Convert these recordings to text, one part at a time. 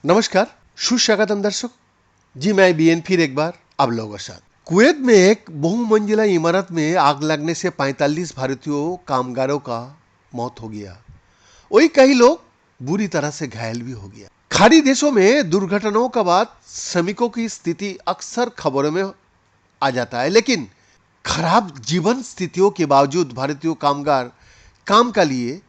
नमस्कार, सुस्वागतम दर्शक जी। मैं बीएन फिर एक बार आप लोगों के साथ। कुवैत में एक बहुमंजिला इमारत में आग लगने से 45 भारतीय कामगारों का मौत हो गया। वही कई लोग बुरी तरह से घायल भी हो गया। खाड़ी देशों में दुर्घटनाओं के बाद श्रमिकों की स्थिति अक्सर खबरों में आ जाता है, लेकिन खराब जीवन स्थितियों के बावजूद भारतीय कामगार काम के लिए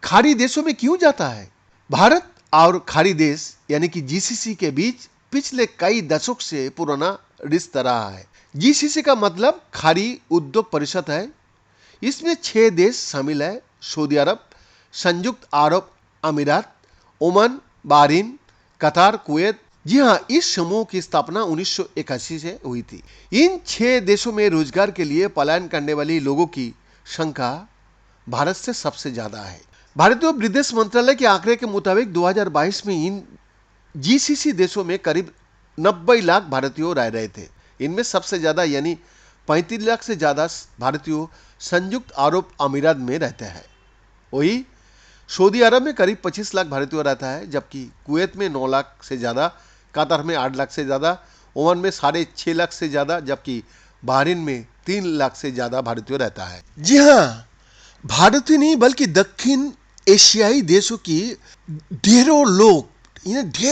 खाड़ी देशों में क्यों जाता है? भारत और खाड़ी देश यानी कि जीसीसी के बीच पिछले कई दशक से पुराना रिश्ता रहा है। जीसीसी का मतलब खाड़ी उद्योग परिषद है। इसमें 6 देश शामिल है: सऊदी अरब, संयुक्त अरब अमीरात, ओमान, बहरीन, कतार, कुवैत। जी हाँ, इस समूह की स्थापना 1981 से हुई थी। इन 6 देशों में रोजगार के लिए पलायन करने वाले लोगों की संख्या भारत से सबसे ज्यादा है। भारतीय विदेश मंत्रालय के आंकड़े के मुताबिक 2022 में इन जीसीसी देशों में करीब 90 लाख भारतीय रह रहे थे। इनमें सबसे ज्यादा यानी 35 लाख से ज्यादा भारतीय संयुक्त अरब अमीरात में रहते हैं। वही सऊदी अरब में करीब 25 लाख भारतीय रहता है, जबकि कुवैत में 9 लाख से ज्यादा, कतर में 8 लाख से ज्यादा, ओमान में 6.5 लाख से ज्यादा, जबकि बहरीन में 3 लाख से ज्यादा भारतीय रहता है। जी हाँ, भारत ही नहीं बल्कि दक्षिण एशियाई देशों की ढेर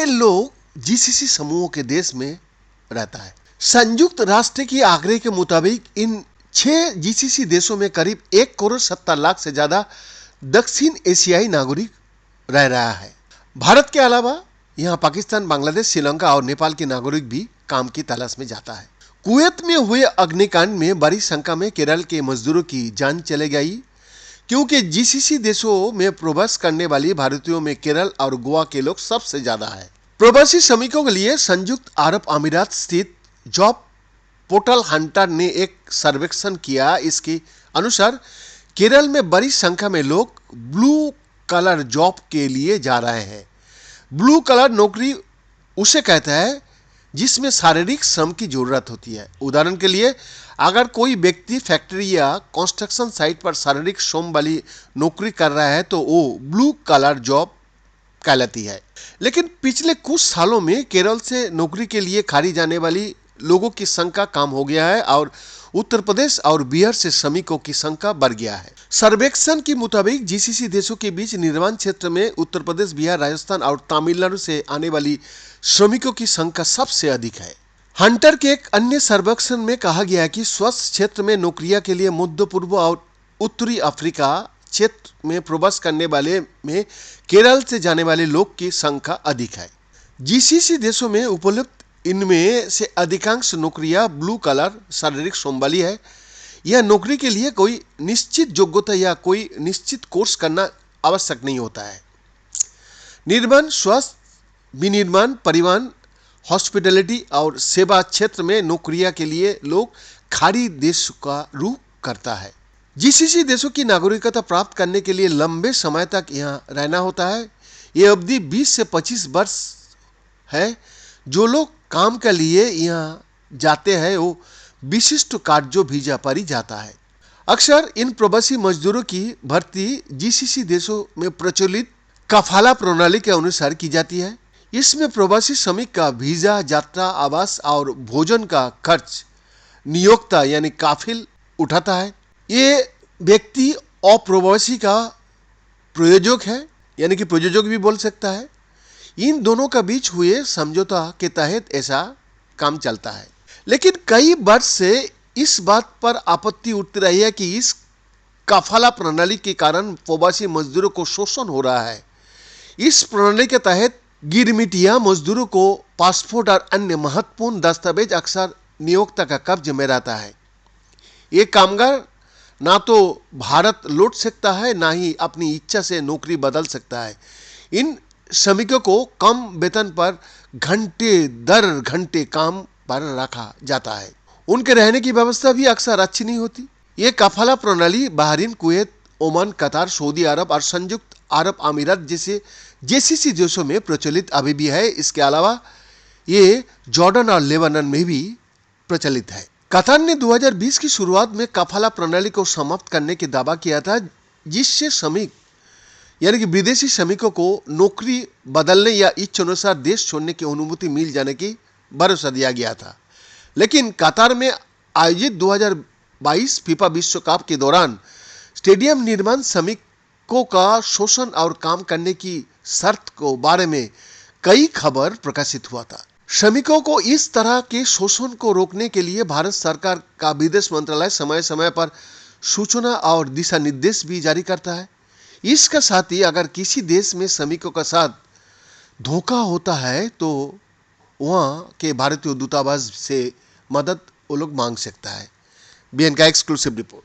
लोग जीसीसी समूहों के देश में रहता है। संयुक्त राष्ट्र की आंकड़े के मुताबिक इन 6 जीसीसी देशों में करीब 1,70,00,000 से ज्यादा दक्षिण एशियाई नागरिक रह रहा है। भारत के अलावा यहाँ पाकिस्तान, बांग्लादेश, श्रीलंका और नेपाल के नागरिक भी काम की तलाश में जाता है। कुवैत में हुए अग्निकांड में बड़ी संख्या में केरल के मजदूरों की जान चली गई, क्योंकि जीसीसी देशों में प्रवास करने वाली भारतीयों में केरल और गोवा के लोग सबसे ज्यादा है। प्रवासी श्रमिकों के लिए संयुक्त अरब अमीरात स्थित जॉब पोर्टल हंटर ने एक सर्वेक्षण किया। इसके अनुसार केरल में बड़ी संख्या में लोग ब्लू कलर जॉब के लिए जा रहे हैं। ब्लू कलर नौकरी उसे कहता है जिसमें शारीरिक श्रम की जरूरत होती है। उदाहरण के लिए, अगर कोई व्यक्ति फैक्ट्री या कंस्ट्रक्शन साइट पर शारीरिक श्रम वाली नौकरी कर रहा है तो वो ब्लू कलर जॉब कहलाती है। लेकिन पिछले कुछ सालों में केरल से नौकरी के लिए खाड़ी जाने वाली लोगों की संख्या कम हो गया है और उत्तर प्रदेश और बिहार से श्रमिकों की संख्या बढ़ गया है। सर्वेक्षण के मुताबिक जीसीसी देशों के बीच निर्माण क्षेत्र में उत्तर प्रदेश, बिहार, राजस्थान और तमिलनाडु से आने वाली श्रमिकों की संख्या सबसे अधिक है। हंटर के एक अन्य सर्वेक्षण में कहा गया कि स्वस्थ क्षेत्र में नौकरियां के लिए मध्य पूर्व और उत्तरी अफ्रीका क्षेत्र में प्रवास करने वाले में केरल से जाने वाले लोग की संख्या अधिक है। जीसीसी देशों में उपलब्ध इनमें से अधिकांश नौकरियां ब्लू कलर शारीरिक श्रम वाली है। यह नौकरी के लिए कोई निश्चित योग्यता या कोई निश्चित कोर्स करना आवश्यक नहीं होता है। निर्माण, स्वास्थ्य, विनिर्माण, परिवहन, हॉस्पिटैलिटी और सेवा क्षेत्र में नौकरियां के लिए लोग खाड़ी देश का रुख करता है। जीसीसी देशों की नागरिकता प्राप्त करने के लिए लंबे समय तक यहाँ रहना होता है। ये अवधि 20 से 25 वर्ष है। जो लोग काम के लिए यहाँ जाते हैं वो विशिष्ट कार्य वीजा पर ही जाता है। अक्सर इन प्रवासी मजदूरों की भर्ती जीसीसी देशों में प्रचलित कफाला प्रणाली के अनुसार की जाती है। इसमें प्रवासी श्रमिक का वीजा, यात्रा, आवास और भोजन का खर्च नियोक्ता यानी काफिल उठाता है। ये व्यक्ति अप्रवासी का प्रयोजक है, यानी कि प्रयोजक भी बोल सकता है। इन दोनों का बीच हुए समझौता के तहत ऐसा काम चलता है। लेकिन कई वर्ष से इस बात पर आपत्ति उठती रही है कि इस कफाला प्रणाली के कारण प्रवासी मजदूरों को शोषण हो रहा है। इस प्रणाली के तहत गिरमिटिया मजदूरों को पासपोर्ट और अन्य महत्वपूर्ण दस्तावेज अक्सर नियोक्ता का कब्जे में रहता है। ये कामगार ना तो भारत लौट सकता है, ना ही अपनी इच्छा से नौकरी बदल सकता है। इन श्रमिकों को कम वेतन पर घंटे दर घंटे काम पर रखा जाता है। उनके रहने की व्यवस्था भी अक्सर अच्छी नहीं होती। ये कफाला प्रणाली बहरीन, कुवैत, ओमान, कतार, सऊदी अरब और संयुक्त अरब अमीरात जैसे जीसीसी देशों में प्रचलित अभी भी है। इसके अलावा ये जॉर्डन और लेबनान में भी प्रचलित है। कतार ने 2020 की शुरुआत में कफाला प्रणाली को समाप्त करने की दावा किया था, जिससे श्रमिक यानी कि विदेशी श्रमिकों को नौकरी बदलने या इच्छा अनुसार देश छोड़ने की अनुमति मिल जाने की भरोसा दिया गया था। लेकिन कतार में आयोजित 2022 फीफा विश्व कप के दौरान स्टेडियम निर्माण श्रमिकों का शोषण और काम करने की शर्त को बारे में कई खबर प्रकाशित हुआ था। श्रमिकों को इस तरह के शोषण को रोकने के लिए भारत सरकार का विदेश मंत्रालय समय समय पर सूचना और दिशा निर्देश भी जारी करता है। इसका साथ ही अगर किसी देश में श्रमिकों का साथ धोखा होता है तो वहां के भारतीय दूतावास से मदद वो लोग मांग सकता है। बीएन का एक्सक्लूसिव रिपोर्ट।